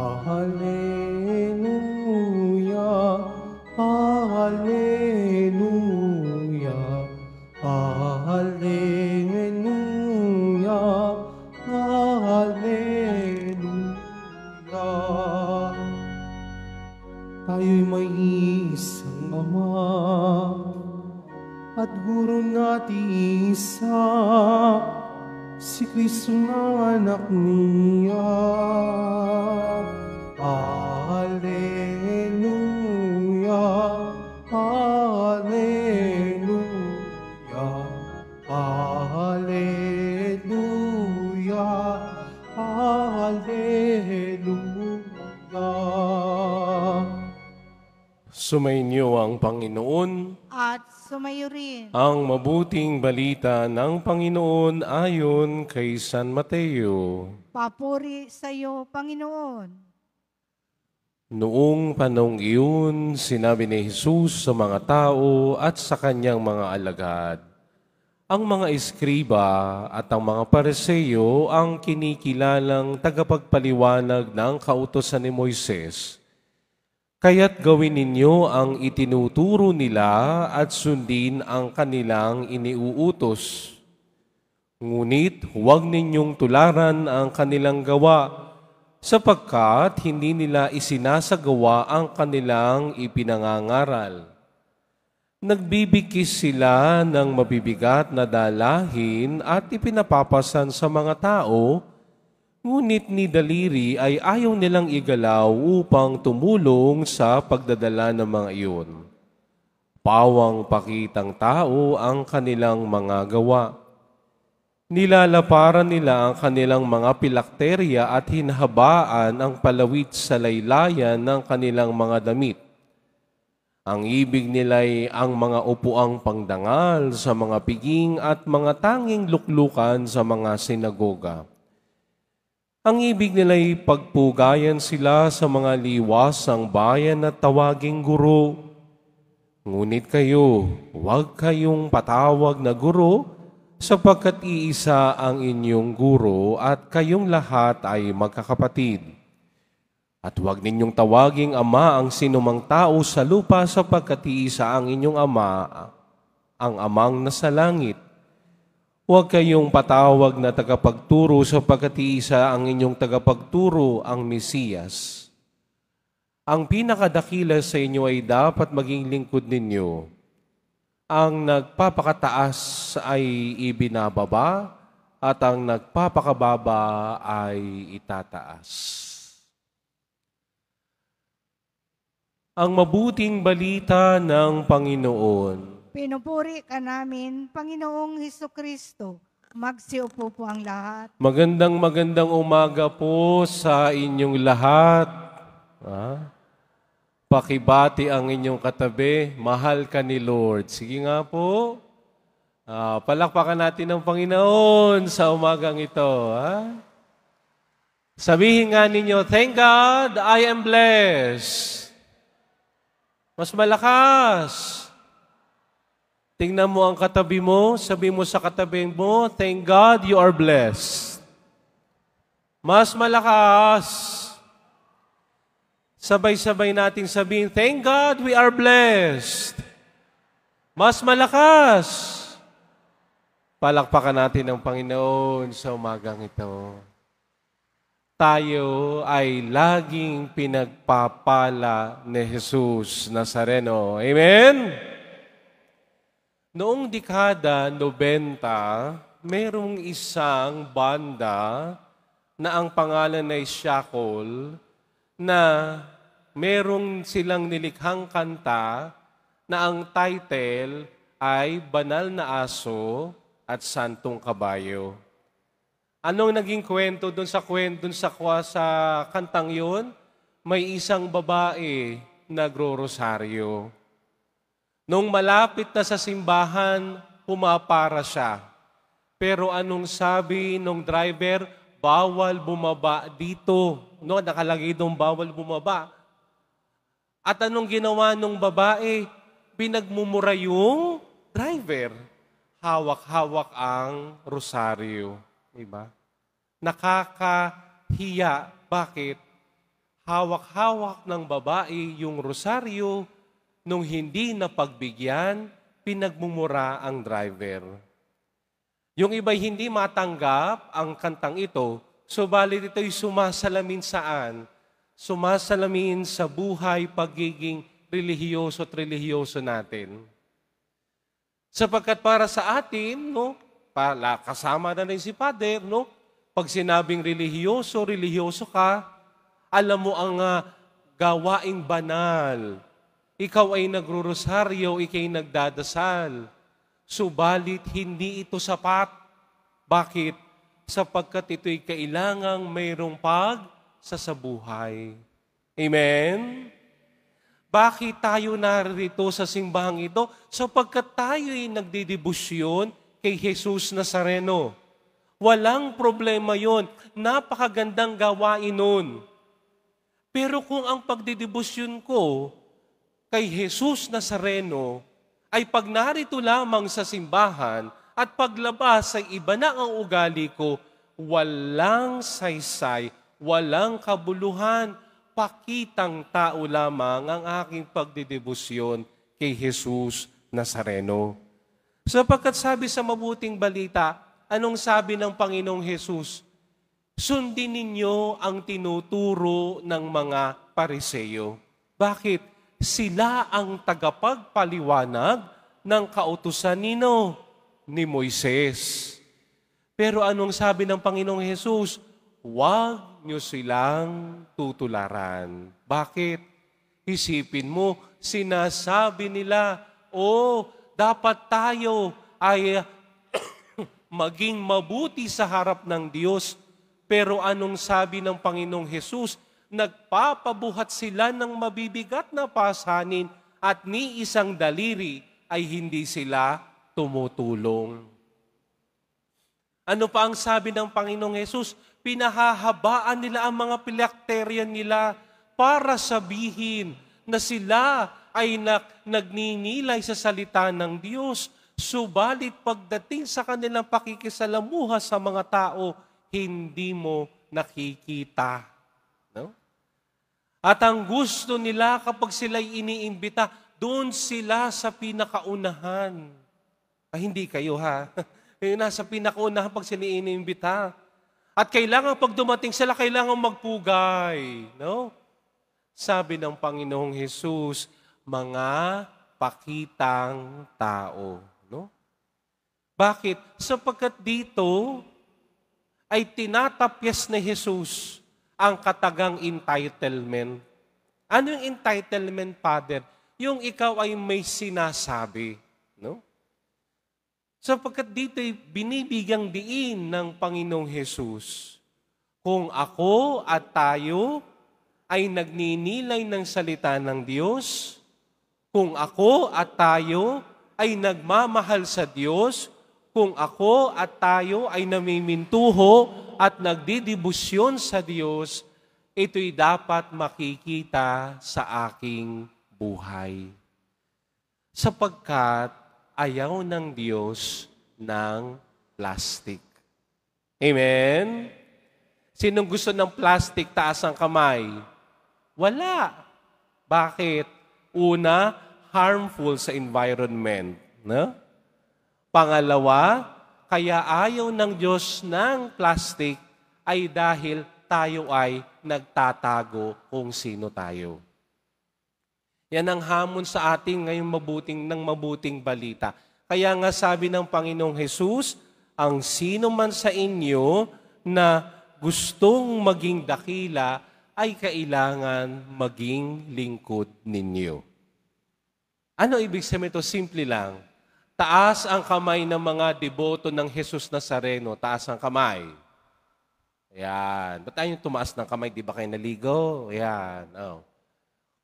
Hallelujah, Hallelujah, Hallelujah, Hallelujah. Tayo'y may isang Ama at Guro natin isa, si Kristo na anak niya. Hallelujah, Hallelujah, Hallelujah, Hallelujah. Sumainyo ang Panginoon at sumayo rin ang mabuting balita ng Panginoon ayon kay San Mateo. papuri sa iyo, Panginoon. Noong panahong iyon, sinabi ni Jesus sa mga tao at sa kanyang mga alagad, ang mga eskriba at ang mga pareseyo ang kinikilalang tagapagpaliwanag ng kautusan ni Moises. Kaya't gawin ninyo ang itinuturo nila at sundin ang kanilang iniuutos. Ngunit huwag ninyong tularan ang kanilang gawa, sapagkat hindi nila isinasagawa ang kanilang ipinangangaral. Nagbibigkis sila ng mabibigat na dalahin at ipinapapasan sa mga tao, ngunit ni daliri ay ayaw nilang igalaw upang tumulong sa pagdadala ng mga iyon. Pawang pakitang tao ang kanilang mga gawa. Nilalaparan nila ang kanilang mga pilakterya at hinahabaan ang palawit sa laylayan ng kanilang mga damit. Ang ibig nila'y ang mga upuang pangdangal sa mga piging at mga tanging luklukan sa mga sinagoga. Ang ibig nila'y pagpugayan sila sa mga liwasang bayan at tawaging guro. Ngunit kayo, huwag kayong patawag na guro, sapagkat iisa ang inyong guro at kayong lahat ay magkakapatid. At huwag ninyong tawaging ama ang sinumang tao sa lupa, sapagkat iisa ang inyong ama, ang amang nasa langit. Huwag kayong patawag na tagapagturo, sapagkat iisa ang inyong tagapagturo, ang Mesiyas. Ang pinakadakila sa inyo ay dapat maging lingkod ninyo. Ang nagpapakataas ay ibinababa, at ang nagpapakababa ay itataas. Ang mabuting balita ng Panginoon. Pinupuri ka namin, Panginoong Hesukristo. Magsiupo po ang lahat. Magandang umaga po sa inyong lahat. Pakibati ang inyong katabi, mahal ka ni Lord. Sige nga po, palakpakan natin ang Panginoon sa umagang ito. Sabihin nga ninyo, thank God, I am blessed. Mas malakas. Tingnan mo ang katabi mo, sabi mo sa katabi mo, thank God you are blessed. Mas malakas. Sabay-sabay nating sabihin, thank God we are blessed. Mas malakas. Palakpakan natin ang Panginoon sa umagang ito. Tayo ay laging pinagpapala ni Jesus Nazareno. Amen? Noong dekada 90, merong isang banda na ang pangalan ay Shackle na merong silang nilikhang kanta na ang title ay Banal na Aso at Santong Kabayo. Anong naging kwento dun sa kantang yun? May isang babae nagro-rosaryo. Nung malapit na sa simbahan, pumapara siya. Pero anong sabi nung driver? Bawal bumaba dito. No, nakalagay doon bawal bumaba. At anong ginawa nung babae? Pinagmumura yung driver. Hawak-hawak ang rosaryo. Diba? Nakakahiya. Bakit? hawak-hawak ng babae yung rosaryo, nung hindi napagbigyan, pinagmumura ang driver. Yung iba'y hindi matanggap ang kantang ito, subalit ito'y sumasalamin saan? Sumasalamin sa buhay pagiging relihiyoso at relihiyoso natin. Sapagkat para sa atin, kasama na rin si Father, pag sinabing relihiyoso ka, alam mo ang gawaing banal. Ikaw ay nagrurosaryo, ikay nagdadasal. Subalit hindi ito sapat. Bakit? Sapagkat ito'y kailangang mayroong pagsasabuhay. Amen? Bakit tayo narito sa simbahang ito? Sapagkat tayo'y nagdidibusyon kay Jesus Nazareno. Walang problema yon. Napakagandang gawain nun. Pero kung ang pagdidibusyon ko kay Jesus Nazareno ay pag narito lamang sa simbahan at paglabas ay iba na ang ugali ko, walang saysay, walang kabuluhan, pakitang tao lamang ang aking pagdidibusyon kay Jesus Nazareno. Sapagkat sabi sa mabuting balita, anong sabi ng Panginoong Jesus? Sundin ninyo ang tinuturo ng mga Pariseo. Bakit? Sila ang tagapagpaliwanag ng kautusan ni Moises. Pero anong sabi ng Panginoong Jesus? Huwag nyo silang tutularan. Bakit? Isipin mo, sinasabi nila, dapat tayo ay maging mabuti sa harap ng Diyos. Pero anong sabi ng Panginoong Jesus? Nagpapabuhat sila ng mabibigat na pasanin at ni isang daliri ay hindi sila tumutulong. Ano pa ang sabi ng Panginoong Jesus? Pinahahabaan nila ang mga pilakterya nila para sabihin na sila ay nagninilay sa salita ng Diyos. Subalit pagdating sa kanilang pakikisalamuha sa mga tao, hindi mo nakikita. No? At ang gusto nila kapag sila'y iniimbita, doon sila sa pinakaunahan. Hindi kayo ha. Nasa pinakaunahan pag sila iniimbita. At kailangan pag dumating sila, kailangan magpugay. No? Sabi ng Panginoong Jesus, mga pakitang tao. No? Bakit? Sapagkat dito ay tinatapyas ni Jesus ang katagang entitlement. Ano yung entitlement, Father? Yung ikaw ay may sinasabi. No? Sapagkat dito ay binibigyang diin ng Panginoong Jesus. Kung ako at tayo ay nagninilay ng salita ng Diyos, kung ako at tayo ay nagmamahal sa Diyos, kung ako at tayo ay namimintuho at nagdidibusyon sa Diyos, ito'y dapat makikita sa aking buhay. Sapagkat ayaw ng Diyos ng plastic. Amen? Sinong gusto ng plastic, taas ang kamay? Wala. Bakit? Una, harmful sa environment. No? Pangalawa, kaya ayaw ng Diyos ng plastic ay dahil tayo ay nagtatago kung sino tayo. Yan ang hamon sa ating ngayong mabuting balita. Kaya nga sabi ng Panginoong Jesus, ang sino man sa inyo na gustong maging dakila ay kailangan maging lingkod ninyo. Ano ibig sabihin ito? Simple lang. Taas ang kamay ng mga deboto ng Jesus Nazareno. Taas ang kamay. Ayan. Ba't tayo tumaas ng kamay? Di ba kayo naligo? Ayan. Oh.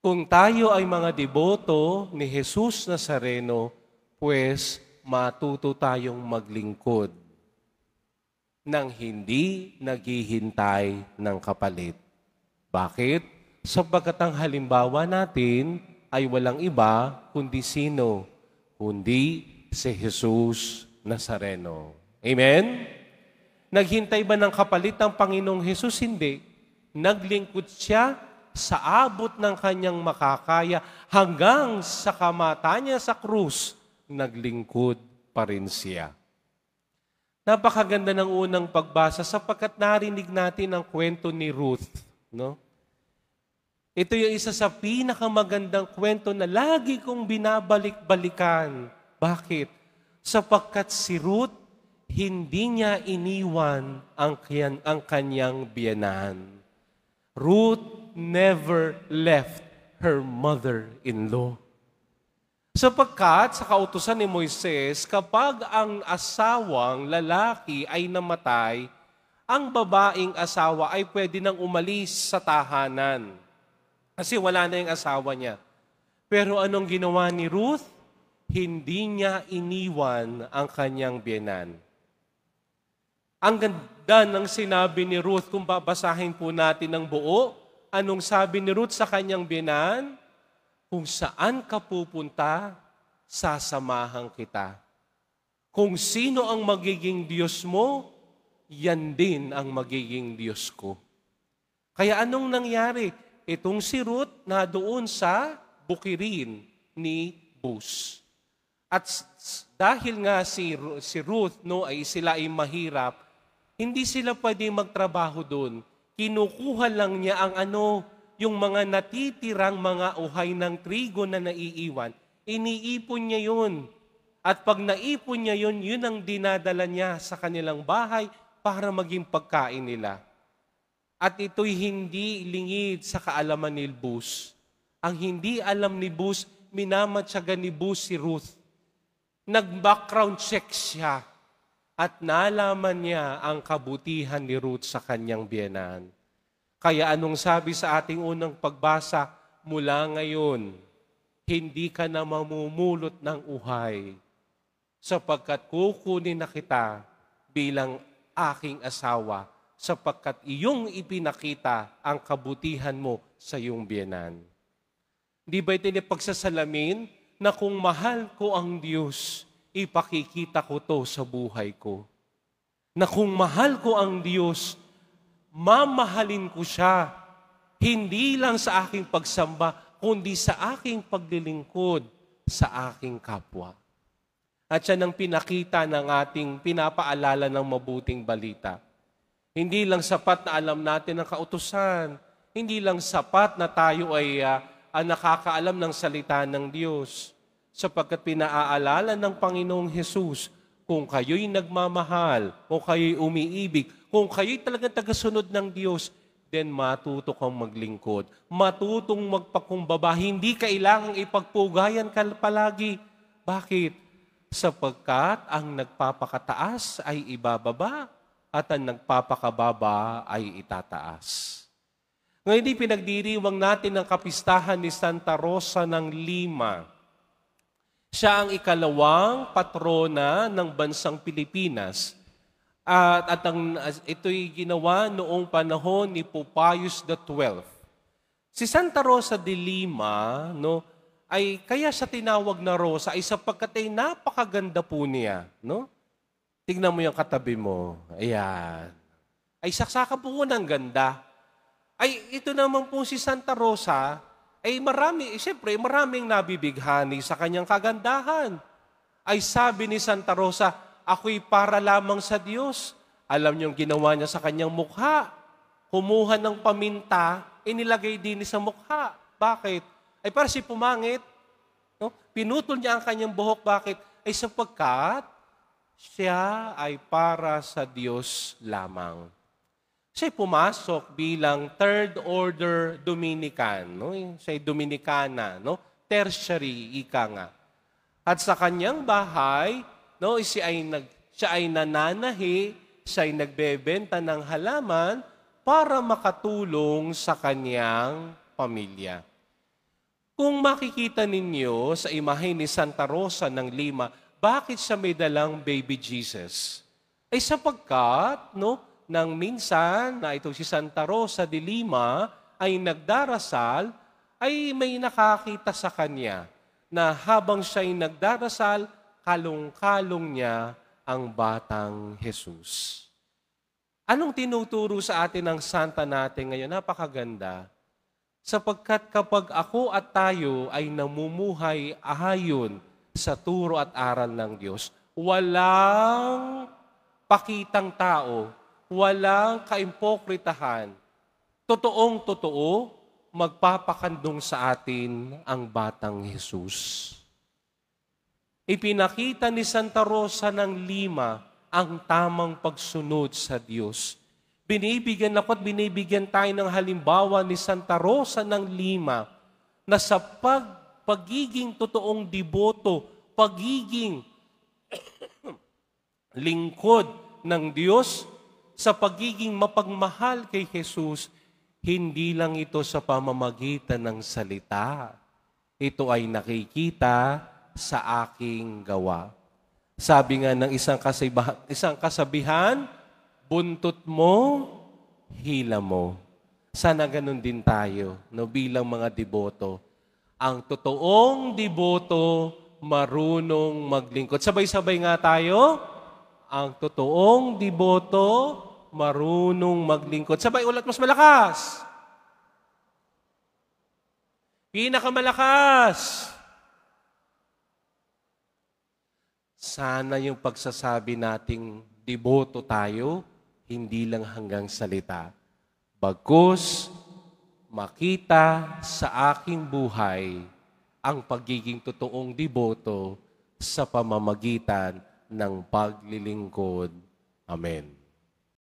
Kung tayo ay mga deboto ni Jesus Nazareno, pues matuto tayong maglingkod nang hindi naghihintay ng kapalit. Bakit? Sapagkat ang halimbawa natin ay walang iba kundi sino? Kundi si Jesus Nazareno. Amen? Naghintay ba ng kapalit ang Panginoong Jesus? Hindi. Naglingkod siya sa abot ng kanyang makakaya hanggang sa kamatayan niya sa krus, naglingkod pa rin siya. Napakaganda ng unang pagbasa sapagkat narinig natin ang kwento ni Ruth. No? Ito yung isa sa pinakamagandang kwento na lagi kong binabalik-balikan. Bakit? Sapagkat si Ruth, hindi niya iniwan ang kanyang biyenan. Ruth never left her mother-in-law. Sapagkat sa kautusan ni Moises, kapag ang asawang lalaki ay namatay, ang babaeng asawa ay pwede nang umalis sa tahanan. Kasi wala na yung asawa niya. Pero anong ginawa ni Ruth? Hindi niya iniwan ang kanyang biyenan. Ang ganda ng sinabi ni Ruth, kung babasahin po natin ng buo, anong sabi ni Ruth sa kanyang biyenan? Kung saan ka pupunta, sasamahan kita. Kung sino ang magiging Diyos mo, yan din ang magiging Diyos ko. Kaya anong nangyari? Itong si Ruth na doon sa bukirin ni Boaz. At dahil nga si Ruth ay sila ay mahirap, hindi sila pwede magtrabaho doon. Kinukuha lang niya yung mga natitirang mga uhay ng trigo na naiiwan. Iniipon niya yun. At pag naipon niya yun, yun ang dinadala niya sa kanilang bahay para maging pagkain nila. At ito'y hindi lingid sa kaalaman ni Boaz. Ang hindi alam ni Boaz, minamatyagan ni Boaz si Ruth. Nag-background check siya. At nalaman niya ang kabutihan ni Ruth sa kanyang biyenan. Kaya anong sabi sa ating unang pagbasa, mula ngayon, hindi ka na mamumulot ng uhay, sapagkat kukunin na kita bilang aking asawa, sapagkat iyong ipinakita ang kabutihan mo sa iyong biyenan. Di ba ito pagsasalamin na kung mahal ko ang Diyos, ipakikita ko to sa buhay ko. Na kung mahal ko ang Diyos, mamahalin ko siya, hindi lang sa aking pagsamba, kundi sa aking paglilingkod sa aking kapwa. At siya nang pinakita ng ating pinapaalala ng mabuting balita. Hindi lang sapat na alam natin ang kautusan, hindi lang sapat na tayo ay nakakaalam ng salita ng Diyos, sapagkat pinaaalala ng Panginoong Hesus, kung kayo'y nagmamahal, kung kayo'y umiibig, kung kayo'y talagang tagasunod ng Diyos, then matuto kang maglingkod. Matutong magpakumbaba. Hindi kailangang ipagpugayan ka palagi. Bakit? Sapagkat ang nagpapakataas ay ibababa at ang nagpapakababa ay itataas. Ngayon, di pinagdiriwang natin ang kapistahan ni Santa Rosa ng Lima. Siya ang ikalawang patrona ng bansang Pilipinas. At ito'y ginawa noong panahon ni Pope Pius XII. Si Santa Rosa de Lima, ay kaya siya tinawag na Rosa ay sapagkat ay napakaganda po niya. Tignan mo yung katabi mo. Ayan. Ay saksaka po ng ganda. Ay ito naman po si Santa Rosa, ay siyempre maraming nabibighani sa kanyang kagandahan. Ay sabi ni Santa Rosa, ako'y para lamang sa Diyos. Alam niyo yung ginawa niya sa kanyang mukha. Kumuha ng paminta, inilagay din sa mukha. Bakit? Ay para si pumangit. Pinutol niya ang kanyang buhok. Bakit? Ay sapagkat siya ay para sa Diyos lamang. Siya'y pumasok bilang third order Dominican. Siya'y Dominicana, tertiary, ika nga. At sa kanyang bahay, siya ay nananahi, siya ay nagbebenta ng halaman para makatulong sa kanyang pamilya. Kung makikita ninyo sa imahe ni Santa Rosa ng Lima, bakit siya may dalang baby Jesus? Ay sapagkat, nang minsan na ito si Santa Rosa de Lima ay nagdarasal, ay may nakakita sa kanya na habang siya'y nagdarasal, kalong-kalong niya ang batang Jesus. Anong tinuturo sa atin ng santa natin ngayon? Napakaganda. Sapagkat kapag ako at tayo ay namumuhay ayon sa turo at aral ng Diyos, walang pakitang tao, walang kaimpokritahan, totoong-totoo, magpapakandong sa atin ang batang Jesus. Ipinakita ni Santa Rosa ng Lima ang tamang pagsunod sa Diyos. Binibigyan binibigyan tayo ng halimbawa ni Santa Rosa ng Lima na sa pagiging totoong deboto, pagiging lingkod ng Diyos, sa pagiging mapagmahal kay Jesus, hindi lang ito sa pamamagitan ng salita. Ito ay nakikita sa aking gawa. Sabi nga ng isang kasabihan, buntot mo, hila mo. Sana ganun din tayo, no, bilang mga deboto. Ang totoong deboto, marunong maglingkod. Sabay-sabay nga tayo. Ang totoong deboto, marunong maglingkod. Sabay ulat, mas malakas. Pinakamalakas. Sana yung pagsasabi nating deboto tayo, hindi lang hanggang salita. Bagkus, makita sa aking buhay ang pagiging totoong deboto sa pamamagitan ng paglilingkod. Amen.